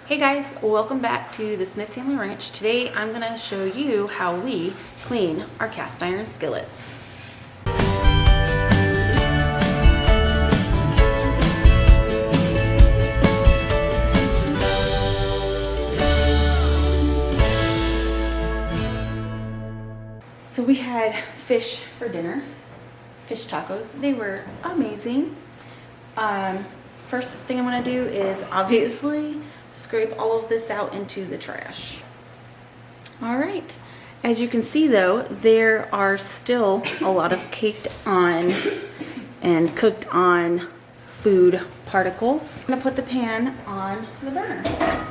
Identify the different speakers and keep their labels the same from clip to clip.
Speaker 1: Hey guys, welcome back to the Smith Family Ranch. Today I'm going to show you how we clean our cast iron skillets. So we had fish for dinner, fish tacos. They were amazing. First thing I'm going to do is obviously scrape all of this out into the trash. All right, as you can see though, there are still a lot of caked on and cooked on food particles. I'm gonna put the pan on the burner.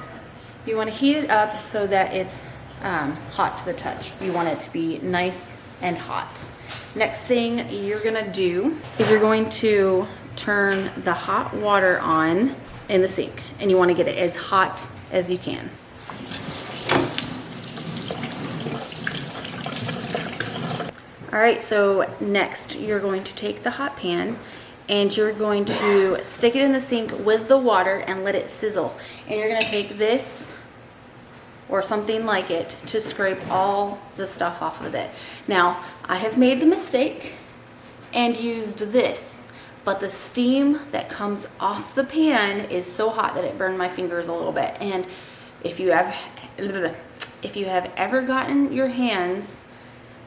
Speaker 1: You want to heat it up so that it's hot to the touch. You want it to be nice and hot. Next thing you're gonna do is you're going to turn the hot water on in the sink, and you want to get it as hot as you can. All right, so next you're going to take the hot pan and you're going to stick it in the sink with the water and let it sizzle. And you're going to take this or something like it to scrape all the stuff off of it. Now, I have made the mistake and used this, but the steam that comes off the pan is so hot that it burned my fingers a little bit. And if you have ever gotten your hands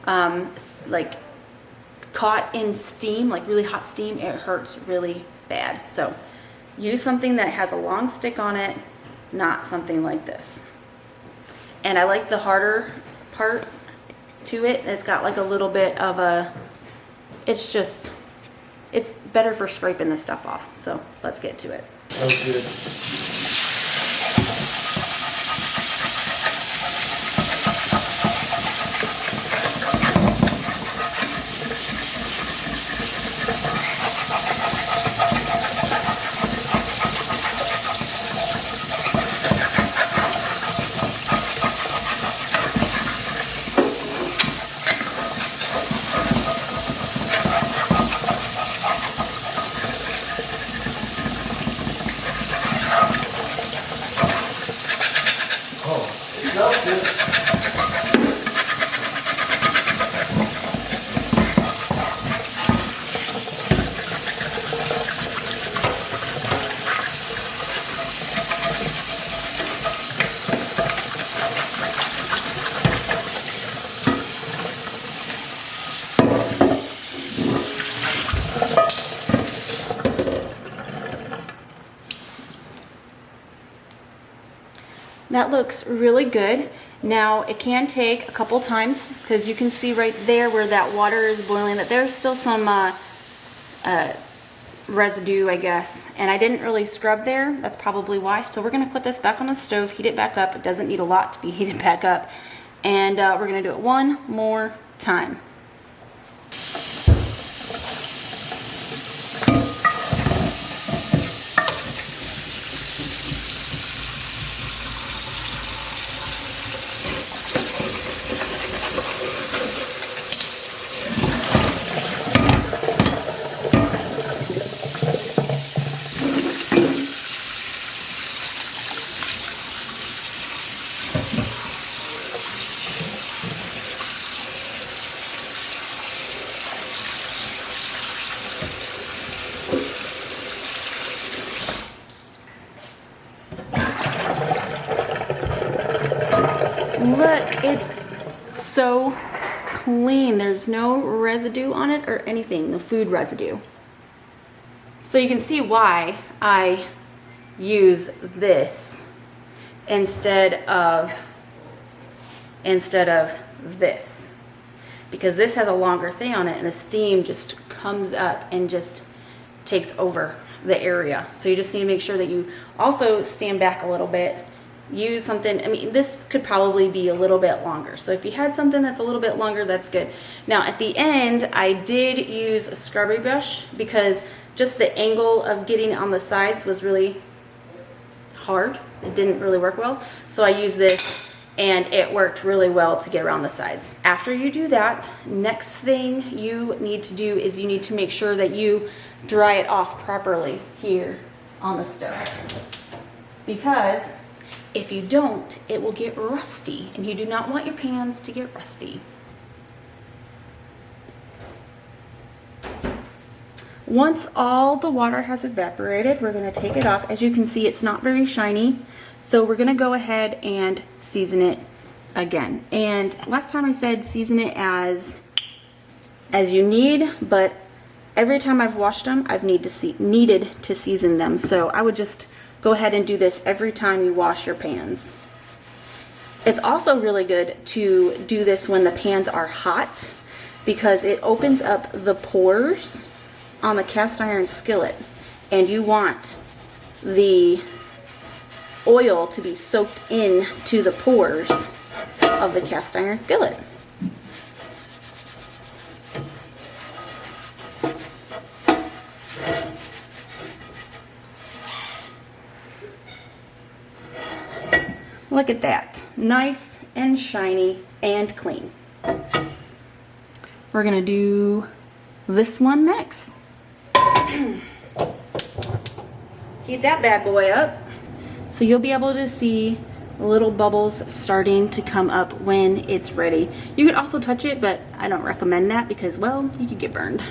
Speaker 1: like caught in steam, like really hot steam, it hurts really bad. So use something that has a long stick on it, not something like this. And I like the harder part to it. It's got like a little bit of a, it's better for scraping this stuff off. So let's get to it.
Speaker 2: Okay.
Speaker 1: That looks really good. Now it can take a couple times because you can see right there where that water is boiling that there's still some residue, I guess, and I didn't really scrub there. That's probably why. So we're gonna put this back on the stove, heat it back up. It doesn't need a lot to be heated back up, and we're gonna do it one more time. Look, it's so clean. There's no residue on it or anything, no food residue. So you can see why I use this instead of this, because this has a longer thing on it and the steam just comes up and just takes over the area. So you just need to make sure that you also stand back a little bit. Use something, I mean, this could probably be a little bit longer. So if you had something that's a little bit longer, that's good. Now at the end, I did use a scrubby brush because just the angle of getting on the sides was really hard. It didn't really work well. So I used this and it worked really well to get around the sides. After you do that, next thing you need to do is you need to make sure that you dry it off properly here on the stove. Because If you don't, it will get rusty, and you do not want your pans to get rusty. Once all the water has evaporated, we're going to take it off. As you can see, it's not very shiny, so we're going to go ahead and season it again. And last time I said season it as you need, but every time I've washed them, I've needed to season them. So I would just go ahead and do this every time you wash your pans. It's also really good to do this when the pans are hot, because it opens up the pores on the cast iron skillet, and you want the oil to be soaked into the pores of the cast iron skillet. Look at that, nice and shiny and clean. We're gonna do this one next. Heat that bad boy up so you'll be able to see little bubbles starting to come up when it's ready. You could also touch it, but I don't recommend that because, well, you could get burned.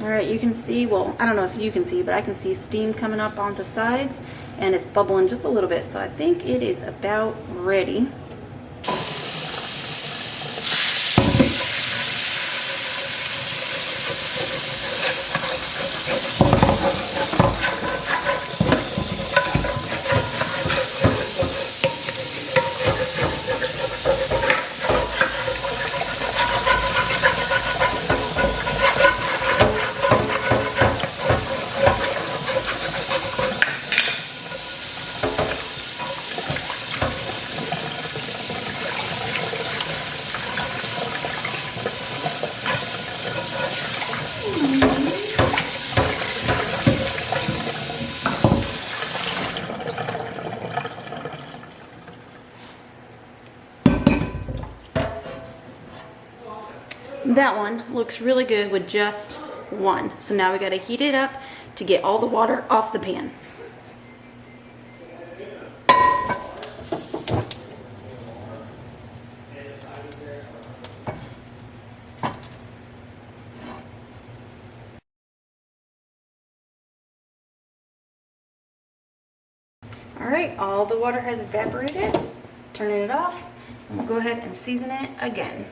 Speaker 1: Alright, you can see, well, I don't know if you can see, but I can see steam coming up on the sides, and it's bubbling just a little bit, so I think it is about ready. That one looks really good with just one. So now we got to heat it up to get all the water off the pan. Alright, all the water has evaporated. Turning it off. And we'll go ahead and season it again.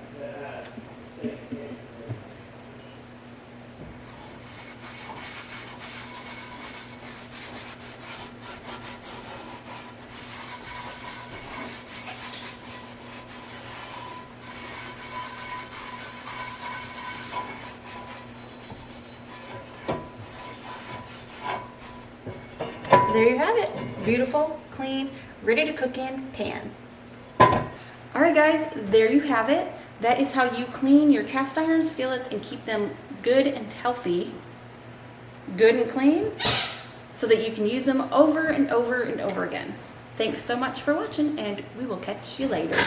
Speaker 1: There you have it. Beautiful, clean, ready to cook in pan. Alright guys, there you have it. That is how you clean your cast iron skillets and keep them good and healthy, good and clean, so that you can use them over and over and over again. Thanks so much for watching, and we will catch you later.